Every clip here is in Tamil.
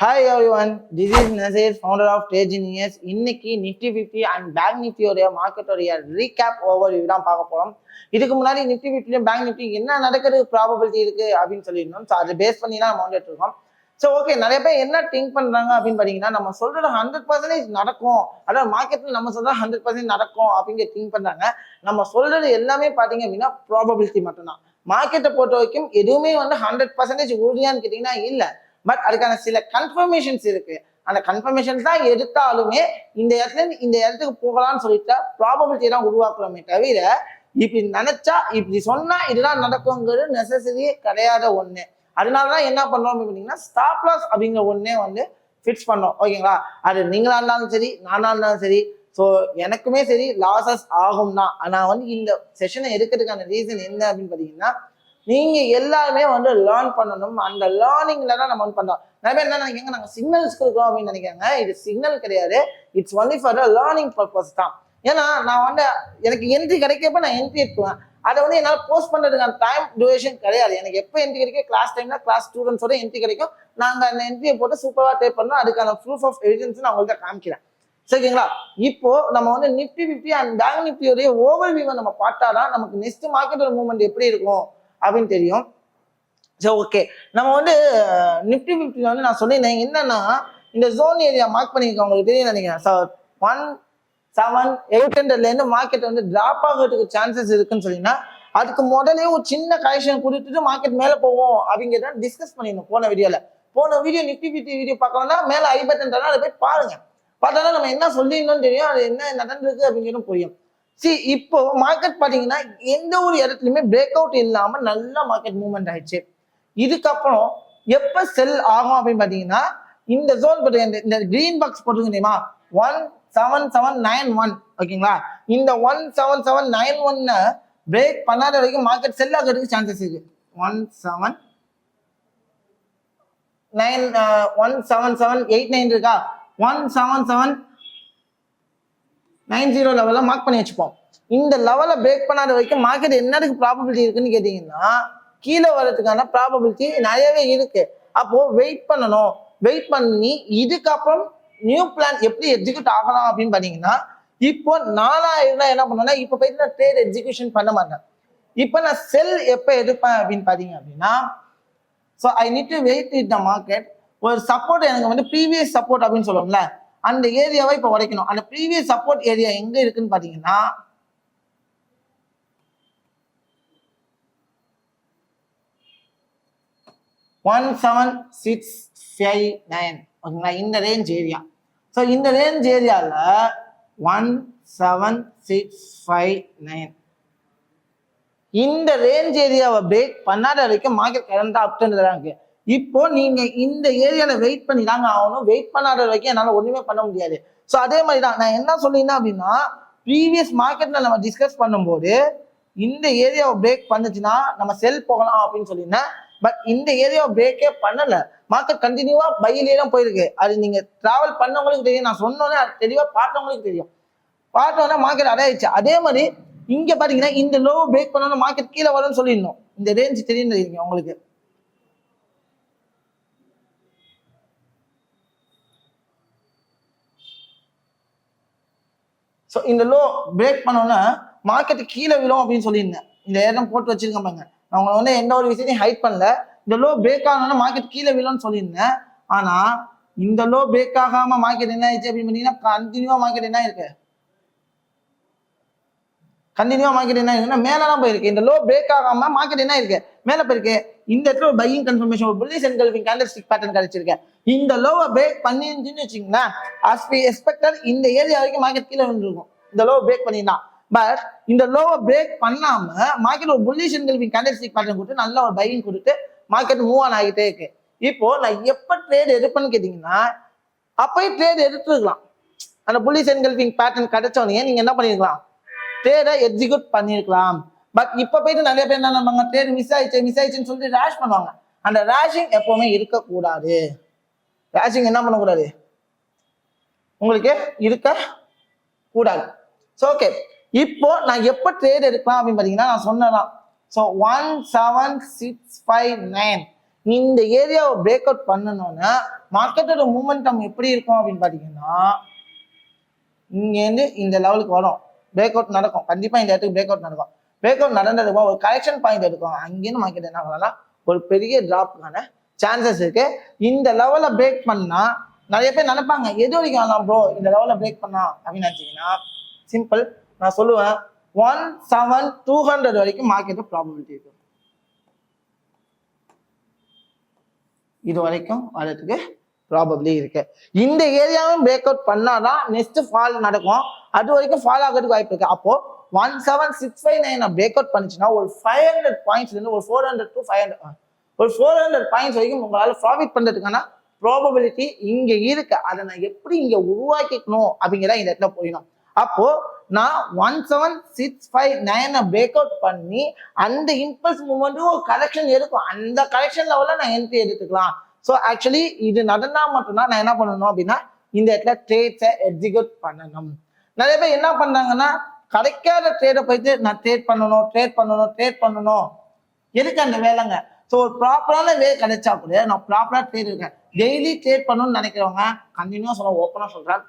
Hi everyone, this is Nazir, founder of TRADEGENIUZ. இன்னைக்கு நிஃப்டி 50 அண்ட் பேங்க் நிஃப்டியோடைய மார்க்கெட்டோடைய ரீகேப் ஓவர்வியூ தான் பார்க்க போறோம். இதுக்கு முன்னாடி நிஃப்டி 50 பேங்க் நிஃப்டி என்ன நடக்கிறது ப்ராபபிலிட்டி இருக்கு அப்படின்னு சொல்லியிருந்தோம். ஸோ அதை பேஸ் பண்ணி தான் நம்ம வந்துட்டு இருக்கோம். ஸோ ஓகே, நிறைய பேர் என்ன திங்க் பண்றாங்க அப்படின்னு பாத்தீங்கன்னா, நம்ம சொல்றது 100% நடக்கும், அதாவது மார்க்கெட்ல நம்ம சொல்றது 100% நடக்கும் அப்படிங்கிற திங்க் பண்றாங்க. நம்ம சொல்றது எல்லாமே பாத்தீங்க அப்படின்னா ப்ராபபிலிட்டி மட்டும்தான். மார்க்கெட்டை பொறுத்த வரைக்கும் எதுவுமே வந்து 100% உறுதியான்னு கேட்டீங்கன்னா இல்ல. பட் அதுக்கான சில கன்ஃபர்மேஷன்ஸ் இருக்கு. அந்த கன்ஃபர்மேஷன் தான் எடுத்தாலுமே இந்த இடத்துல இந்த இடத்துக்கு போகலாம்னு சொல்லிட்டு ப்ராபபிலிட்டி தான் உருவாக்குறோமே தவிர, இப்படி நினைச்சா இப்படி சொன்னா இதுதான் நடக்குங்கிறது நெசசரியே கிடையாத ஒண்ணு. அதனாலதான் என்ன பண்றோம் அப்படின்னா, ஸ்டாப் லாஸ் அப்படிங்கிற ஒண்ணே வந்து ஃபிக்ஸ் பண்ணோம். ஓகேங்களா? அது நீங்களா இருந்தாலும் சரி, நானா இருந்தாலும் சரி. ஸோ எனக்குமே சரி லாசஸ் ஆகும் தான். நான் வந்து இந்த செஷனை எடுக்கிறதுக்கான ரீசன் என்ன அப்படின்னு பாத்தீங்கன்னா, நீங்க எல்லாருமே வந்து லேர்ன் பண்ணணும். அந்த லேர்னிங்ல தான் நம்ம வந்து பண்றோம். நிறைய பேர் என்ன நினைக்கிறாங்க, நாங்க சிக்னல்ஸ் கொடுக்குறோம் அப்படின்னு நினைக்கிறாங்க. இது சிக்னல் கிடையாது, it's only for learning purpose தான். ஏன்னா நான் வந்து எனக்கு என்ட்ரி கிடைக்கப்ப நான் என்ட்ரி எடுத்துவேன். அதை வந்து என்னால் போஸ்ட் பண்றதுக்கான டைம் டியூரேஷன் கிடையாது. எனக்கு எப்போ என்ட்ரி கிடைக்கும், கிளாஸ் டைம்ல கிளாஸ் ஸ்டூடெண்ட்ஸோட என்ட்ரி கிடைக்கும். நாங்க அந்த என்ட்ரியை போட்டு சூப்பராக ட்ரேட் பண்ணோம். அதுக்கான ப்ரூஃப் ஆஃப் எவிடன்ஸ் நான் உங்கள்கிட்ட காமிக்கிறேன். சரிங்களா? இப்போ நம்ம வந்து நிஃப்டி 50 அண்ட் பேங்க் நிஃப்டியோடைய ஓவர்வியூவை நம்ம பார்த்தாதான் நமக்கு நெக்ஸ்ட் மார்க்கெட்டோட மூவ்மெண்ட் எப்படி இருக்கும் அப்படின்னு தெரியும். ஸோ ஓகே, நம்ம வந்து நிஃப்டி 50 வந்து நான் சொல்லியிருந்தேன் என்னன்னா, இந்த ஜோன் ஏரியா மார்க் பண்ணியிருக்கேன், உங்களுக்கு தெரியும் நினைக்கிறேன். ஸோ 17800 மார்க்கெட் வந்து டிராப் ஆகிறதுக்கு சான்சஸ் இருக்குன்னு சொல்லினா, அதுக்கு முதலே ஒரு சின்ன கரெக்ஷன் கொடுத்துட்டு மார்க்கெட் மேலே போவோம் அப்படிங்கிறத டிஸ்கஸ் பண்ணிடணும் போன வீடியோல. போன வீடியோ நிஃப்டி 50 வீடியோ பார்க்கணும்னா மேலே ஐ பட்டன் தரணும், அதை போய் பாருங்க. பார்த்தாலும் நம்ம என்ன சொல்லிடணும்னு தெரியும், அது என்ன நடந்திருக்கு அப்படிங்கிறதும் புரியும். இப்போ மார்க்கெட் பாத்தீங்கன்னா எந்த ஒரு இடத்துலயுமே பிரேக் அவுட் இல்லாம நல்ல மார்க்கெட் மூவ்மெண்ட் ஆயிடுச்சு. இதுக்கப்புறம் எப்ப செல் ஆகும் அப்படின்னு பாத்தீங்கன்னா, இந்த ஜோன் போட்டு இந்த கிரீன் பாக்ஸ் போட்டுருங்க தெரியுமா, 17791. ஓகேங்களா? இந்த 17791 பிரேக் பண்ணாத வரைக்கும் மார்க்கெட் செல் ஆகிறதுக்கு சான்சஸ் இருக்கு. 17789 இருக்கா, 17790 லெவல மார்க் பண்ணி வச்சுப்போம். இந்த லெவலை பிரேக் பண்ணாத வரைக்கும் மார்க்கெட் என்னதுக்கு ப்ராபபிலிட்டி இருக்குன்னு கேட்டீங்கன்னா, கீழே வர்றதுக்கான ப்ராபபிலிட்டி நிறையவே இருக்கு. அப்போ வெயிட் பண்ணணும். வெயிட் பண்ணி இதுக்கப்புறம் நியூ பிளான் எப்படி எக்ஸிக்யூட் ஆகலாம் அப்படின்னு பாத்தீங்கன்னா, இப்போ 4000 என்ன பண்ணோம்னா, இப்போ போயிட்டு நான் ட்ரேட் எக்ஸிக்யூஷன் பண்ண மாட்டேன். இப்போ நான் செல் எப்போ எடுப்பேன் அப்படின்னு பாத்தீங்க அப்படின்னா, so I need to wait it the market. ஒரு சப்போர்ட் எனக்கு வந்து ப்ரீவியஸ் சப்போர்ட் அப்படின்னு சொல்லுவோம்ல, அந்த ஏரியாவை இப்போ உடைக்கணும். அந்த ப்ரீவியஸ் சப்போர்ட் ஏரியா எங்க இருக்குன்னு பாத்தீங்கன்னா, 17659. ஓகேங்களா? இந்த ரேஞ்ச் ஏரியா. ஸோ இந்த ரேஞ்ச் ஏரியால 17659 இந்த ரேஞ்ச் ஏரியாவை பிரேக் பண்ணாத வரைக்கும் மார்க்கெட் கரண்டா அப் ட்ரெண்ட்ல தான் இருக்கு. இப்போ நீங்க இந்த ஏரியால வெயிட் பண்ணி தாங்க ஆகணும். வெயிட் பண்ணாத வரைக்கும் என்னால ஒண்ணுமே பண்ண முடியாது. ஸோ அதே மாதிரி தான் நான் என்ன சொல்லியிருந்தேன் அப்படின்னா, ப்ரீவியஸ் மார்க்கெட்ல நம்ம டிஸ்கஸ் பண்ணும்போது இந்த ஏரியாவை பிரேக் பண்ணுச்சுன்னா நம்ம செல் போகலாம் அப்படின்னு சொல்லியிருந்தேன். பட் இந்த ஏரியாவை பிரேக்கே பண்ணல, மார்க்கெட் கண்டினியூவா பையிலே தான் போயிருக்கு. அது நீங்க டிராவல் பண்ணவங்களுக்கு தெரியும், நான் சொன்னோன்னே அது தெளிவா பார்த்தவங்களுக்கு தெரியும். பார்த்தோன்னா மார்க்கெட் அடையாச்சு. அதே மாதிரி இங்க பாத்தீங்கன்னா இந்த லோ பிரேக் பண்ணணும், மார்க்கெட் கீழே வரும்னு சொல்லிடணும். இந்த ரேஞ்ச் தெரியும் உங்களுக்கு. ஸோ இந்த லோ பிரேக் பண்ணோன்னா மார்க்கெட் கீழே விழும் அப்படின்னு சொல்லியிருந்தேன். இந்த இடம் போட்டு வச்சிருக்கேன் பாருங்க, நான் உங்களை வந்து எந்த ஒரு விஷயத்தையும் ஹைட் பண்ணல. இந்த லோ பிரேக் ஆகணும்னா மார்க்கெட் கீழே விழும்னு சொல்லியிருந்தேன். ஆனா இந்த லோ பிரேக் ஆகாம மார்க்கெட் என்ன ஆயிடுச்சு அப்படின்னு பார்த்தீங்கன்னா, கண்டினியூவா மார்க்கெட் என்ன இருக்கு, கண்டினியூவா மார்க்கெட் என்ன இருக்குன்னா மேலதான் போயிருக்கு. இந்த லோ பிரேக் ஆகாம மார்க்கெட் என்ன இருக்கு, மேல போயிருக்கு. இந்த இடத்துல ஒரு பையிங் கன்ஃபர்மேஷன், ஒரு புல்லிஷ் என்கல்ஃபிங் கேண்டல்ஸ்டிக் பேட்டர்ன் கிடைச்சிருக்கு. இந்த லோவை பிரேக் பண்ணிருந்துன்னு வச்சுங்களேன், as we expected இந்த ஏரியா வரைக்கும் மார்க்கெட் கீழே வந்துருக்கும் இந்த லோவை பிரேக் பண்ணினா. பட் இந்த லோவை பிரேக் பண்ணாம மார்க்கெட் ஒரு புல்லிஷ் என்கல்ஃபிங் கேண்டல்ஸ்டிக் பேட்டர்ன் கொடுத்து நல்ல ஒரு பையிங் கொடுத்து மார்க்கெட் மூவ் ஆன் ஆகிட்டே இருக்கு. இப்போ நான் எப்ப ட்ரேட் எடுப்பேன்னு கேட்டீங்கன்னா, அப்பயே ட்ரேட் எடுத்துருக்கலாம். அந்த புல்லிஷ் என்கல்ஃபிங் பேட்டர்ன் கிடைச்சோடனே நீங்க என்ன பண்ணிருக்கலாம், ட்ரேடை எக்ஸிக்யூட் பண்ணிருக்கலாம். பட் இப்ப போயிட்டு நிறைய பேர் என்ன பண்ணுவாங்க, ட்ரேட் மிஸ் ஆயிடுச்சுன்னு சொல்லிட்டு ரேஷ் பண்ணுவாங்க. அந்த ரேஷிங் எப்பவுமே இருக்கக்கூடாது. ரேஷிங் என்ன பண்ணக்கூடாது, உங்களுக்கு இருக்க கூடாது. ஸோ ஓகே, இப்போ நான் எப்போ ட்ரேட் எடுக்கலாம் அப்படின்னு பார்த்தீங்கன்னா, நான் சொன்னதான். ஸோ 17659 இந்த ஏரியாவை பிரேக் அவுட் பண்ணணும்னா மார்க்கெட்டோட மூமெண்டம் எப்படி இருக்கும் அப்படின்னு பாத்தீங்கன்னா இங்கேருந்து இந்த லெவலுக்கு வரும், பிரேக் அவுட் நடக்கும், கண்டிப்பா இந்த இடத்துக்கு பிரேக் அவுட் நடக்கும். பிரேக் அவுட் நடந்ததுக்கு ஒரு கரெக்ஷன் பாயிண்ட் எடுக்கும், அங்கேருந்து மார்க்கெட் என்ன ஆகலாம் ஒரு பெரிய டிராப்க்கான சான்சஸ் இருக்கு. இந்த லெவலை பிரேக் பண்ணா நிறைய பேர் நினைப்பாங்க எது வரைக்கும் ஆகலாம் ப்ரோ இந்த லெவலை பிரேக் பண்ணா அப்படின்னு நினைச்சீங்கன்னா சிம்பிள், நான் சொல்லுவேன் 17,200 வரைக்கும் மார்க்கெட் ப்ராபபிலிட்டி இருக்கு. இது வரைக்கும் வரதுக்கு ப்ராபபிலி இருக்கு. இந்த ஏரியாவும் பிரேக் அவுட் பண்ணாதான் நெக்ஸ்ட் ஃபால் நடக்கும், அது வரைக்கும் ஃபால் ஆகிறதுக்கு வாய்ப்பு இருக்கு. அப்போ 17,659 பிரேக் அவுட் பண்ணிச்சுன்னா ஒரு 500 பாயிண்ட்ஸ்ல இருந்து ஒரு 400 to 500 ஒரு 400 பாயிண்ட்ஸ் வரைக்கும் உங்களால ப்ராஃபிட் பண்றதுக்கான ப்ராபபிலிட்டி இங்க இருக்கு. அதை நான் எப்படி இங்க உருவாக்கிக்கணும் அப்படிங்கிற இந்த இடத்துல போயிடும். அப்போ நான் 17,659 பிரேக் அவுட் பண்ணி அந்த இம்பல்ஸ் மூவ்மெண்ட்டும் ஒரு கரெக்ஷன் இருக்கும், அந்த கரெக்ஷன் லெவல்ல நான் என்ட்ரி எடுத்துக்கலாம். ஸோ ஆக்சுவலி இது நடந்தா மட்டும்தான் நான் என்ன பண்ணணும் அப்படின்னா இந்த இடத்துல ட்ரேட்ஸை எக்ஸிக்யூட் பண்ணணும். நிறைய பேர் என்ன பண்றாங்கன்னா கிடைக்காத ட்ரேடை போயிட்டு நான் ட்ரேட் பண்ணணும் எதுக்கு அந்த வேலைங்க. ஸோ ஒரு ப்ராப்பரான வே கிடைச்சா கூட நான் ப்ராப்பரா ட்ரேட் இருக்கேன், டெய்லி ட்ரேட் பண்ணணும்னு நினைக்கிறவங்க கண்டினியூவா சொல்ல ஓப்பனா சொல்றேன்,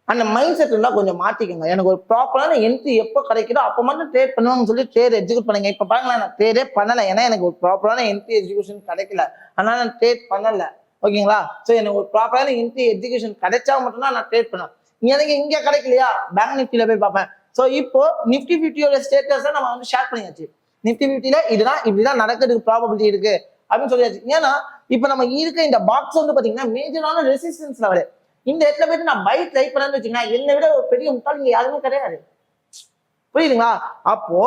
அந்த மைண்ட் செட் இருந்தால் கொஞ்சம் மாற்றிக்கோங்க. எனக்கு ஒரு ப்ராப்பரான என்ட்ரி எப்போ கிடைக்குதோ அப்போ மட்டும் ட்ரேட் பண்ணுவாங்கன்னு சொல்லி ட்ரேட் எக்ஸிக்யூட் பண்ணுங்க. இப்போ பாருங்களேன் நான் ட்ரேடே பண்ணலை, ஏன்னா எனக்கு ஒரு ப்ராப்பரான என்ட்ரி எக்ஸிக்யூஷன் கிடைக்கல, அதனால நான் ட்ரேட் பண்ணலை. ஓகேங்களா? ஸோ எனக்கு ஒரு ப்ராப்பரான என்ட்ரி எக்ஸிக்யூஷன் கிடைச்சா மட்டும்தான் நான் ட்ரேட் பண்ணேன். எனக்கு இங்கே கிடைக்கலையா பேங்க் நிஃப்டியில போய் பார்ப்பேன். ஸோ இப்போ நிஃப்டி ஃபிஃப்டியோட ஸ்டேட்டஸை நம்ம வந்து ஷேர் பண்ணியாச்சு. நிஃப்டி ஃபிஃப்டியில இதுதான் இப்படிதான் நடக்கிறதுக்கு ப்ராபபிலிட்டி இருக்கு அப்படின்னு சொல்லியாச்சு. ஏன்னா இப்போ நம்ம இருக்க இந்த பாக்ஸ் வந்து பார்த்தீங்கன்னா மேஜரான ரெசிஸ்டன்ஸ் லெவல். இந்த இடத்துல போயிட்டு நான் பை ட்ரை பண்ணேன்னு வச்சுக்கோங்க, என்னை விட ஒரு பெரிய முட்டாள் இங்க யாருமே கிடையாது. புரியுதுங்களா? அப்போ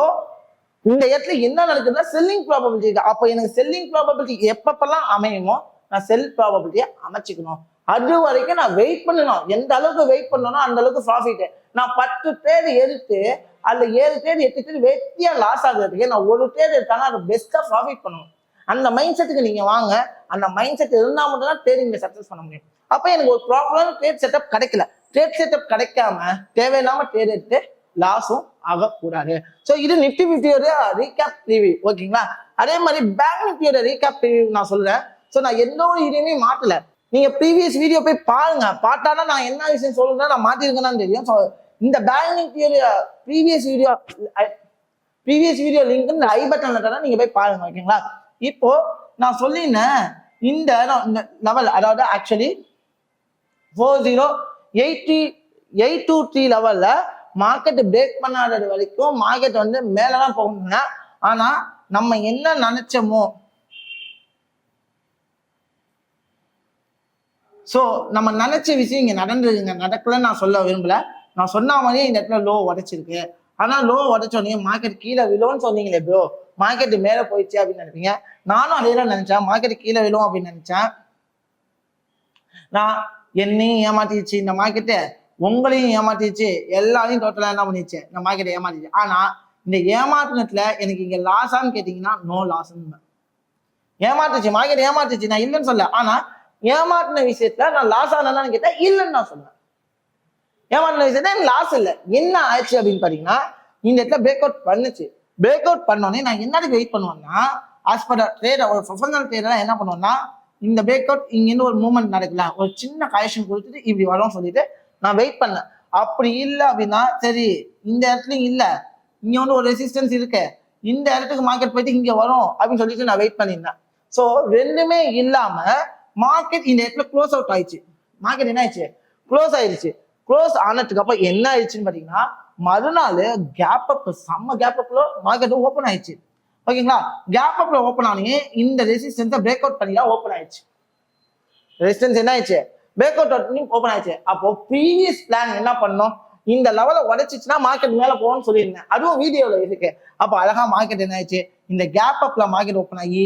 இந்த இடத்துல என்ன நடக்குதுன்னா செல்லிங் ப்ராபபிலிட்டி இருக்கு. அப்போ எனக்கு செல்லிங் ப்ராபபிலிட்டி எப்பப்பெல்லாம் அமையுமோ நான் செல் ப்ராபபிலிட்டியை அமைச்சுக்கணும். அது வரைக்கும் நான் வெயிட் பண்ணணும். எந்த அளவுக்கு வெயிட் பண்ணணும் அந்த அளவுக்கு ப்ராஃபிட். நான் 10 ட்ரேடு எடுத்து அதுல 7 ட்ரேடு 8 ட்ரேடு வெட்டியா லாஸ் ஆகுறதுக்கு நான் ஒரு ட்ரேடு எடுத்தாலும் அதை பெஸ்டா ப்ராஃபிட் பண்ணணும். அந்த மைண்ட் செட்டுக்கு நீங்க வாங்க. அந்த மைண்ட் செட் இருந்தா மட்டும் தான் ட்ரேடிங்ல சக்சஸ் பண்ண முடியும். அப்ப எனக்கு ஒரு ப்ராப்பரான ட்ரேட் செட்டப் கிடைக்கல. ட்ரேட் செட்டப் கிடைக்காம தேவையில்லாம ட்ரேட் எடுத்து லாஸும் ஆகக்கூடாது. ஸோ இது நிஃப்டி ஃபிஃப்டியோட ரீகேப் ரிவ்யூ. ஓகேங்களா? அதே மாதிரி பேங்க் நிஃப்டியோட ரீகேப் ரிவ்யூ நான் சொல்றேன். ஸோ நான் எந்த ஒரு இதுவுமே மாட்டல. நீங்க ப்ரீவியஸ் வீடியோ போய் பாருங்க, பார்த்தாதான் நான் என்ன விஷயம் சொல்றேன் நான் மாத்திருக்கேன்னு தெரியும். ஸோ இந்த பேங்க் நிஃப்டியோட ப்ரீவியஸ் வீடியோ லிங்க் இந்த ஐ பட்டன்ல தான் நீங்க போய் பாருங்க. ஓகேங்களா? இப்போ நான் சொல்லினேன் இந்த லெவல், அதாவது ஆக்சுவலி 40823 லெவல்ல மார்க்கெட் பிரேக் பண்ணாதது வரைக்கும் மார்க்கெட் வந்து மேலதான் போகுங்க. ஆனா நம்ம என்ன நினைச்சோமோ, ஸோ நம்ம நினைச்ச விஷயம் இங்க நடந்ததுங்க, நடக்கலன்னு நான் சொல்ல விரும்பல. நான் சொன்ன மாதிரியே இந்த இடத்துல லோ உடைச்சிருக்கு. ஆனா லோ உடைச்சோடனே மார்க்கெட் கீழே விழும்னு சொன்னீங்களே ப்ரோ, மார்க்கெட் மேல போயிடுச்சு அப்படின்னு நினைப்பீங்க. நானும் அதே தான் நினைச்சேன், மார்க்கெட் கீழே விழும் அப்படின்னு நினைச்சேன். நான் என்னையும் ஏமாத்திடுச்சு இந்த மார்க்கெட்டு, உங்களையும் ஏமாத்திடுச்சு, எல்லாரையும் டோட்டலா என்ன பண்ணிடுச்சு இந்த மார்க்கெட்டை ஏமாத்திடுச்சு. ஆனா இந்த ஏமாத்தினத்துல எனக்கு இங்க லாஸான்னு கேட்டீங்கன்னா நோ லாஸ்ன்னு. ஏமாத்துச்சு மார்க்கெட், ஏமாத்துச்சு, நான் இல்லைன்னு சொல்ல. ஆனா ஏமாத்தின விஷயத்துல நான் லாஸ் ஆனதான்னு கேட்டா இல்லைன்னு நான் சொன்னேன். ஏமாத்தின விஷயத்துல எனக்கு லாஸ் இல்லை. என்ன ஆயிடுச்சு அப்படின்னு பாத்தீங்கன்னா இந்த இடத்துல பிரேக் அவுட் பண்ணுச்சு. பிரேக் அவுட் பண்ணோடனே நான் என்னதுக்கு வெயிட் பண்ணுவேன்னா, ஆஸ் பர் ட்ரேடர், ஒரு ப்ரொஃபஷனல் ட்ரேடர் என்ன பண்ணுவேன்னா, இந்த பிரேக் அவுட் இங்கிருந்து ஒரு மூவ்மெண்ட் நடக்கல, ஒரு சின்ன கரெக்ஷன் கொடுத்துட்டு இப்படி வரும்னு சொல்லிட்டு நான் வெயிட் பண்ணேன். அப்படி இல்லை அப்படின்னா சரி இந்த இடத்துலயும் இல்லை, இங்க வந்து ஒரு ரெசிஸ்டன்ஸ் இருக்கு, இந்த இடத்துக்கு மார்க்கெட் போயிட்டு இங்க வரும் அப்படின்னு சொல்லிட்டு நான் வெயிட் பண்ணியிருந்தேன். ஸோ ரெண்டுமே இல்லாம மார்க்கெட் இந்த இடத்துல க்ளோஸ் அவுட் ஆயிடுச்சு. மார்க்கெட் என்ன ஆயிடுச்சு? க்ளோஸ் ஆயிடுச்சு. க்ளோஸ் ஆனதுக்கு அப்புறம் என்ன ஆயிடுச்சுன்னு பாத்தீங்கன்னா மறுநாள் கேப் அப், செம்ம கேப் அப்ல மார்க்கெட் ஓப்பன் ஆயிடுச்சு. ஓகேங்களா? கேப் அப்ல ஓப்பன் ஆனே இந்த ரெசிஸ்டன்ஸை பிரேக் அவுட் பண்ணி தான் ஓப்பன் ஆயிடுச்சு. ரெசிஸ்டன்ஸ் என்ன ஆயிடுச்சு? பிரேக் அவுட் பண்ணி ஓப்பன் ஆயிடுச்சு. அப்போ ப்ரீவியஸ் பிளான் என்ன பண்ணோம், இந்த லெவலை உடைச்சிச்சுன்னா மார்க்கெட் மேல போகும்னு சொல்லியிருந்தேன், அதுவும் வீடியோல இருக்கு. அப்போ அழகா மார்க்கெட் என்ன ஆயிடுச்சு, இந்த கேப் அப்ல மார்க்கெட் ஓப்பன் ஆகி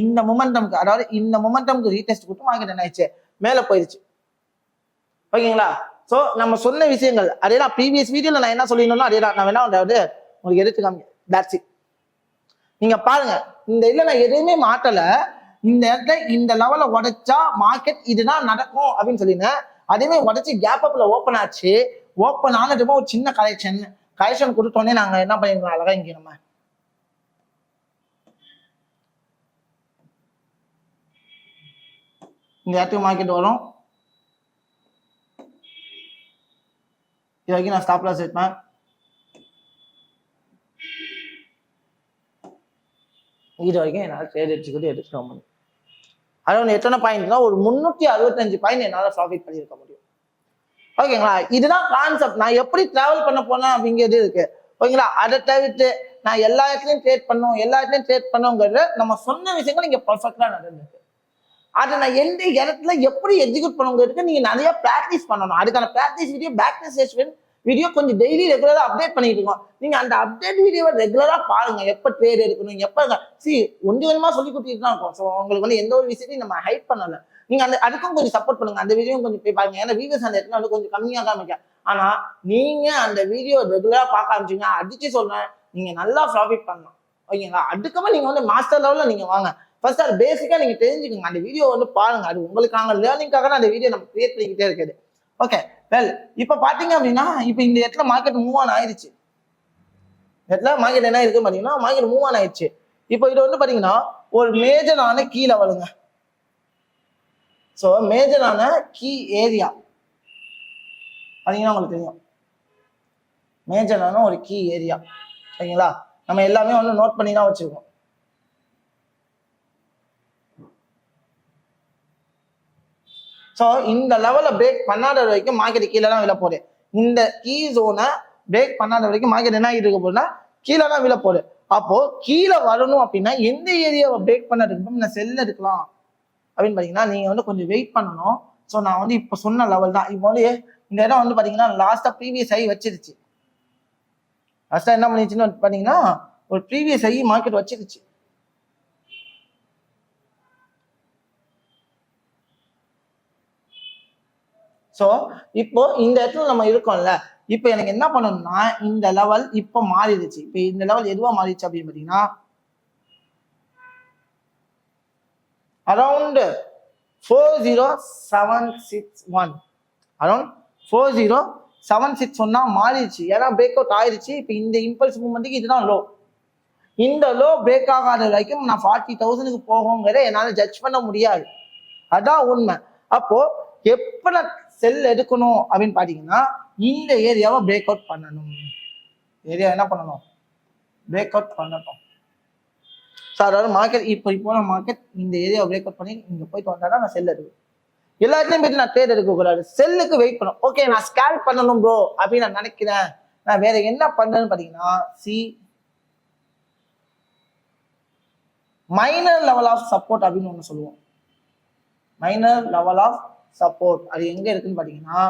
இந்த மொமெண்டம்க்கு, அதாவது இந்த மொமெண்டம்க்கு ரீடெஸ்ட் கொடுத்து மார்க்கெட் என்ன ஆயிடுச்சு மேல போயிடுச்சு. ஓகேங்களா? சோ நம்ம சொன்ன விஷயங்கள் அதேதான் ப்ரீவியஸ் வீடியோல நான் என்ன சொல்லியிருந்தோம் அதேதான். நான் வேணா அதாவது உங்களுக்கு எடுத்து காமிக்க, தட்ஸ் இட். நீங்க பாருங்க, இந்த இதுல நான் எதுவுமே மாட்டல. இந்த இடத்துல இந்த லெவல உடைச்சா மார்க்கெட் இதுதான் நடக்கும் அப்படின்னு சொல்லினேன். அதே மாதிரி உடைச்சு கேப் அப்ல ஓப்பன் ஆச்சு. ஓப்பன் ஆனதுமா ஒரு சின்ன கரெக்ஷன் கொடுத்தோடனே நாங்க என்ன பண்ணிருக்கோம், அழகா இங்க நம்ம இந்த இடத்துக்கு மார்க்கெட் வரும். இது வரைக்கும் நான் ஸ்டாப் லாஸ் எடுப்பேன். இது வரைக்கும் என்னால் ட்ரேட் எடுத்துக்க முடியும். அதாவது எத்தனை பாயிண்ட்னா ஒரு 365 பாயிண்ட் என்னால் ப்ராஃபிட் பண்ணியிருக்க முடியும். ஓகேங்களா? இதுதான் கான்செப்ட். நான் எப்படி டிராவல் பண்ண போனேன் அப்படிங்கிறது இருக்கு. ஓகேங்களா? அதை தவிர்த்து நான் எல்லா இடத்துலையும் ட்ரேட் பண்ணுங்கிறது நம்ம சொன்ன விஷயங்கள் இங்கே பர்ஃபெக்டா நடந்திருக்கு. அதை நான் எந்த இடத்துல எப்படி எக்ஸிக்யூட் பண்ணுங்கிறதுக்கு நீங்க நிறைய ப்ராக்டிஸ் பண்ணணும். அதுக்கான ப்ராக்டிஸ் வீடியோ, பேக் வீடியோ கொஞ்சம் டெய்லி ரெகுலரா அப்டேட் பண்ணிட்டு இருக்கோம். நீங்க அந்த அப்டேட் வீடியோவை ரெகுலரா பாருங்க. எப்ப ட்ரேட் எடுக்கணும், எப்ப கொஞ்சமா சொல்லி கொடுத்துட்டு தான் இருக்கும். ஸோ உங்களுக்கு வந்து எந்த ஒரு விஷயத்தையும் நம்ம ஹைட் பண்ணல. நீங்க அந்த அதுக்கும் கொஞ்சம் சப்போர்ட் பண்ணுங்க. அந்த வீடியோ கொஞ்சம் போய் பாருங்க. ஏன்னா வீடியோஸ் அந்த இடத்துல வந்து கொஞ்சம் கம்மியாக தான் அமைக்க. ஆனா நீங்க அந்த வீடியோ ரெகுலரா பார்க்க ஆரம்பிச்சீங்க, அடிச்சு சொல்றேன், நீங்க நல்லா ப்ராஃபிட் பண்ணலாம். ஓகேங்களா? அதுக்கப்புறம் நீங்க வந்து மாஸ்டர் லெவல்ல நீங்க வாங்க. ஃபர்ஸ்ட் அது பேசிக்கா நீங்க தெரிஞ்சுக்கோங்க. அந்த வீடியோ வந்து பாருங்க. அது உங்களுக்கான லேர்னிங்காக தான் அந்த வீடியோ நம்ம கிரியேட் பண்ணிக்கிட்டே இருக்குது. ஓகே, வெல் இப்போ பாத்தீங்க அப்படின்னா இப்போ இந்த இடத்துல மார்க்கெட் மூவ் ஆன் ஆயிடுச்சு. இடத்துல மார்க்கெட் என்ன இருக்கு பாத்தீங்கன்னா மார்க்கெட் மூவ் ஆன் ஆயிடுச்சு. இப்போ இது வந்து பாத்தீங்கன்னா ஒரு மேஜரான கீ லெவலுங்க. ஸோ மேஜரான கீ ஏரியா பாத்தீங்கன்னா உங்களுக்கு தெரியும். மேஜரான ஒரு கீ ஏரியா. சரிங்களா? நம்ம எல்லாமே வந்து நோட் பண்ணி தான் வச்சிருக்கோம். ஸோ இந்த லெவலை பிரேக் பண்ணாத வரைக்கும் மார்க்கெட் கீழே தான் விழ போகுது. இந்த கீ ஜோனை பிரேக் பண்ணாத வரைக்கும் மார்க்கெட் என்ன ஆகிட்டு இருக்க போகுதுன்னா கீழே தான் விழ போகுது. அப்போ கீழே வரணும் அப்படின்னா எந்த ஏரியாவை பிரேக் பண்ணதுக்கு நான் செல் எடுக்கலாம் அப்படின்னு பார்த்தீங்கன்னா நீங்க வந்து கொஞ்சம் வெயிட் பண்ணணும். ஸோ நான் வந்து இப்போ சொன்ன லெவல் தான். இப்போ வந்து இந்த இடம் வந்து பார்த்தீங்கன்னா லாஸ்டா ப்ரீவியஸ் ஆகி வச்சிருச்சு. லாஸ்டா என்ன பண்ணிச்சுன்னு பார்த்தீங்கன்னா ஒரு ப்ரீவியஸ் ஆகி மார்க்கெட் வச்சிருச்சு. ஸோ இப்போ இந்த இடத்துல நம்ம இருக்கோம்ல, இப்போ எனக்கு என்ன பண்ணணும்னா இந்த லெவல் இப்போ மாறிடுச்சு. இப்போ இந்த லெவல் எதுவா மாறிடுச்சு அப்படின்னு பார்த்தீங்கன்னா அரௌண்ட் 40761 அரௌண்ட் 40761 மாறிடுச்சு. ஏன்னா பிரேக் அவுட் ஆயிடுச்சு. இப்போ இந்த இம்பல்ஸ் மூவ்மெண்ட்டுக்கு இதுதான் லோ. இந்த லோ பிரேக் ஆகாத வரைக்கும் நான் 40,000க்கு போகுங்கிறத என்னால் ஜட்ஜ் பண்ண முடியாது. அதான் உண்மை. அப்போ எப்ப நான் செல் எடுக்கணும் அப்படின்னு பாத்தீங்கன்னா இந்த ஏரியாவை பிரேக் அவுட் பண்ணணும். ஏரியா என்ன பண்ணணும்? பிரேக் அவுட் பண்ணணும். ஸோ அதாவது மார்க்கெட் இப்போ மார்க்கெட் இந்த ஏரியாவை பிரேக் அவுட் பண்ணி இங்க போயிட்டு வந்தா நான் செல் எடுக்குவேன். எல்லாத்தையும் போயிட்டு நான் ட்ரேட் எடுக்கக்கூடாது. செல்லுக்கு வெயிட் பண்ணும். ஓகே, நான் ஸ்கேல் பண்ணணும் ப்ரோ அப்படின்னு நான் நினைக்கிறேன். நான் வேற என்ன பண்ணேன்னு பாத்தீங்கன்னா மைனர் லெவல் ஆஃப் சப்போர்ட் அப்படின்னு ஒண்ணு சொல்லுவோம். மைனர் லெவல் ஆஃப் சப்போர்ட் அது எங்க இருக்குன்னு பாத்தீங்கன்னா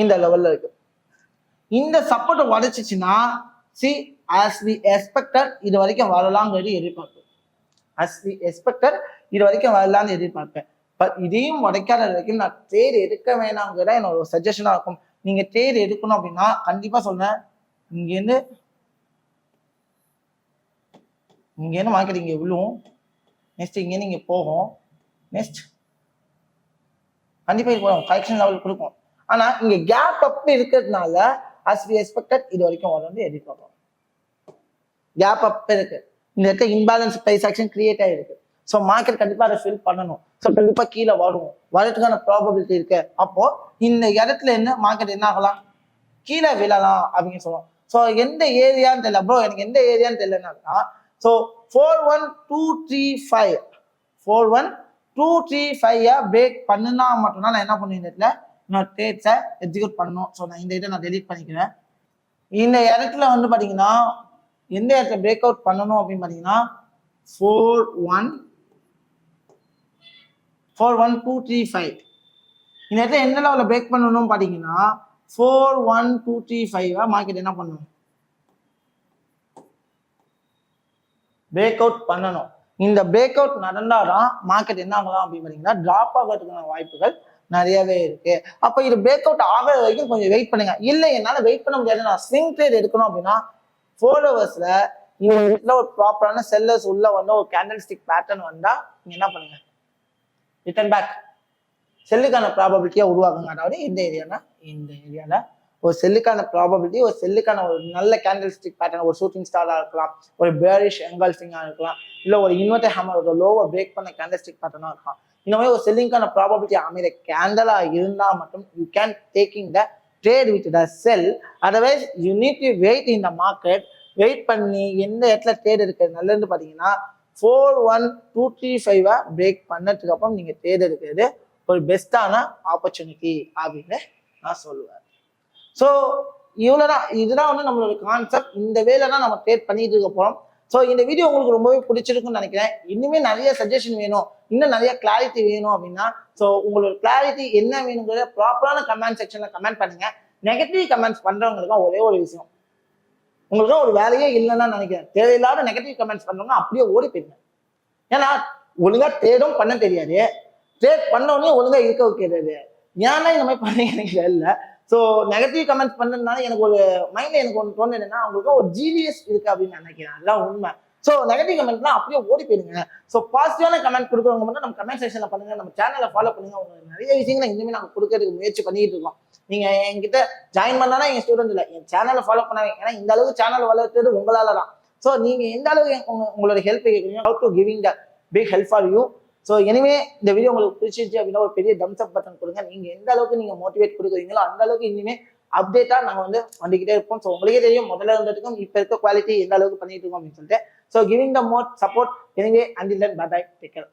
இந்த லெவல்ல இருக்கு. இந்த சப்போர்ட் உடைச்சிச்சுன்னா as we expected இது வரைக்கும் வரலாம்ங்கிறது எதிர்பார்ப்பேன். as we expected இது வரைக்கும் வரலாம்னு எதிர்பார்ப்பேன். பட் இதையும் உடைக்காத வரைக்கும் நான் ட்ரேட் எடுக்க வேணாம்ங்கிற என்னோட ஒரு சஜஷனா இருக்கும். நீங்க ட்ரேட் எடுக்கணும் அப்படின்னா கண்டிப்பா சொல்றேன், இங்கேருந்து மார்க்கெட் இங்கே விழுவும், நெக்ஸ்ட் இங்கேருந்து இங்கே போகும், நெக்ஸ்ட் கண்டிப்பாக போகும், கரெக்ஷன் லெவல் கொடுக்கும். ஆனால் இங்கே கேப் அப் இருக்கிறதுனால as we expected இது வரைக்கும் வந்து எதிர்பார்க்கலாம். கேப் அப் இருக்கு. இந்த இடத்துல இன்பேலன்ஸ் பிரைஸ் ஆக்ஷன் கிரியேட் ஆகிருக்கு. ஸோ மார்க்கெட் கண்டிப்பாக அதை ஃபில் பண்ணணும். ஸோ கண்டிப்பாக கீழே வரும், வரதுக்கான ப்ராபபிலிட்டி இருக்கு. அப்போ இந்த இடத்துல இருந்து மார்க்கெட் என்ன ஆகலாம்? கீழே விழலாம் அப்படின்னு சொல்லுவோம். ஸோ எந்த ஏரியான்னு தெரியல ப்ரோ, எனக்கு எந்த ஏரியான்னு தெரியலன்னா ஸோ 41235 பிரேக் பண்ணுனா மட்டும்தான் நான் என்ன பண்ணுவேன், நான் ட்ரேட்ஸை எக்ஸிக்யூட் பண்ணணும். ஸோ நான் இந்த இதை நான் டெலீட் பண்ணிக்கிறேன். இந்த இடத்துல வந்து பார்த்தீங்கன்னா எந்த இடத்துல பிரேக் அவுட் பண்ணணும் அப்படின்னு பார்த்தீங்கன்னா 41235 இந்த இடத்துல எந்த லெவலில் பிரேக் பண்ணணும் பார்த்தீங்கன்னா 41235 மார்க்கெட் என்ன பண்ணணும்? பிரேக் அவுட் பண்ணணும். இந்த பிரேக் அவுட் நடந்தாதான் மார்க்கெட் என்ன ஆகலாம் அப்படின்னு பார்த்தீங்கன்னா டிராப் ஆகிறதுக்கான வாய்ப்புகள் நிறையவே இருக்கு. அப்போ இது பிரேக் அவுட் ஆகிற வரைக்கும் கொஞ்சம் வெயிட் பண்ணுங்க. இல்லை என்னால் வெயிட் பண்ண முடியாது, நான் ஸ்விங் ட்ரேட் எடுக்கணும் அப்படின்னா 4 ஹவர்ஸ்ல இந்த ஒரு ப்ராப்பரான செல்லர்ஸ் உள்ள வந்து ஒரு கேண்டல் ஸ்டிக் பேட்டர்ன் வந்தா நீங்க என்ன பண்ணுங்க, ரிட்டர்ன் பேக் செல்லுக்கான ப்ராபபிலிட்டியா உருவாக்குங்க. அதாவது இந்த ஏரியால ஒரு செல்லுக்கான ப்ராபபிலிட்டி, ஒரு செல்லுக்கான ஒரு நல்ல கேண்டில் ஸ்டிக் பேட்டர்ன், ஒரு ஷூட்டிங் ஸ்டாராக இருக்கலாம், ஒரு பேரிஷ் எங்கல்ஃபிங்காக இருக்கலாம், இல்லை ஒரு இன்வெர்டர் ஹேமர் ஒரு லோவை பிரேக் பண்ண கேண்டில் ஸ்டிக் பேட்டர்னாக இருக்கலாம். இந்த மாதிரி ஒரு செல்லிங்கான ப்ராபபிலிட்டி அமைத கேண்டலாக இருந்தால் மட்டும் you can taking the trade with the sell. Otherwise you need to wait in the market. Wait பண்ணி எந்த இடத்துல ட்ரேட் இருக்கிறது நல்லதுன்னு பார்த்தீங்கன்னா 41235 பிரேக் பண்ணதுக்கு அப்புறம் நீங்கள் ட்ரேட் எடுக்கிறது ஒரு பெஸ்ட்டான ஆப்பர்ச்சுனிட்டி அப்படின்னு நான் சொல்லுவேன். ஸோ இவ்வளோதான், இதுதான் வந்து நம்மளோட கான்செப்ட். இந்த வேலை தான் நம்ம ட்ரேட் பண்ணிட்டு இருக்க போகிறோம். ஸோ இந்த வீடியோ உங்களுக்கு ரொம்பவே பிடிச்சிருக்குன்னு நினைக்கிறேன். இனிமே நிறைய சஜஷன் வேணும், இன்னும் நிறைய கிளாரிட்டி வேணும் அப்படின்னா ஸோ உங்களோட கிளாரிட்டி என்ன வேணுங்கிறத ப்ராப்பரான கமெண்ட் செக்ஷன்ல கமெண்ட் பண்ணுங்க. நெகட்டிவ் கமெண்ட்ஸ் பண்றவங்களுக்கு ஒரே ஒரு விஷயம், உங்களுக்கு ஒரு வேலையே இல்லைன்னு நினைக்கிறேன். தேவையில்லாத நெகட்டிவ் கமெண்ட்ஸ் பண்றவங்க அப்படியே ஓடி போயிருங்க. ஏன்னா ஒழுங்கா ட்ரேடும் பண்ண தெரியாது, ட்ரேட் பண்ணோடனே ஒழுங்கா இருக்க வைக்கிறது. ஏன்னா இந்த மாதிரி பண்ணீங்க எனக்கு இல்லை. ஸோ நெகட்டிவ் கமெண்ட்ஸ் பண்ணுறதுனால எனக்கு ஒரு மைண்ட்ல எனக்கு ஒன்று தோணுது என்னன்னா, அவங்களுக்கு ஒரு ஜீனியஸ் இருக்கு அப்படின்னு நினைக்கிறேன். அதுதான் உண்மை. ஸோ நெகட்டிவ் கமெண்ட்லாம் அப்படியே ஓடி போயிருங்க. ஸோ பாசிட்டிவான கமெண்ட் கொடுக்குறவங்க மட்டும் நம்ம கமெண்ட் செக்ஷன்ல பண்ணுங்க, நம்ம சேனலை ஃபாலோ பண்ணுங்க. உங்களுக்கு நிறைய விஷயங்களை இனிமேல் நாங்கள் கொடுக்கறதுக்கு முயற்சி பண்ணிட்டு இருக்கோம். நீங்க என்கிட்ட ஜாயின் பண்ணாலும் என் ஸ்டூடெண்ட் இல்லை, என் சேனலை ஃபாலோ பண்ணாங்க. ஏன்னா இந்த அளவுக்கு சேனல் வளர்த்தது உங்களால தான். ஸோ நீங்க எந்த அளவுக்கு உங்களோட ஹெல்ப் கேட்குறீங்க, how to giving the big help for you. So anyway இந்த வீடியோ உங்களுக்கு பிடிச்சிருச்சு அப்படின்னா ஒரு பெரிய தம்ஸ் அப் பட்டன் கொடுங்க. நீங்க எந்த அளவுக்கு நீங்க மோட்டிவேட் கொடுக்குறீங்களோ அந்த அளவுக்கு இனிமே அப்டேட்டா நாங்கள் வந்து வந்துகிட்டே இருப்போம். ஸோ உங்களுக்கே தெரியும் முதல்ல இருந்ததுக்கும் இப்போ இருக்க குவாலிட்டி எந்த அளவுக்கு பண்ணிட்டு இருக்கோம் அப்படின்னு சொல்லிட்டு. So giving the more support. Anyway until then bye bye, take care.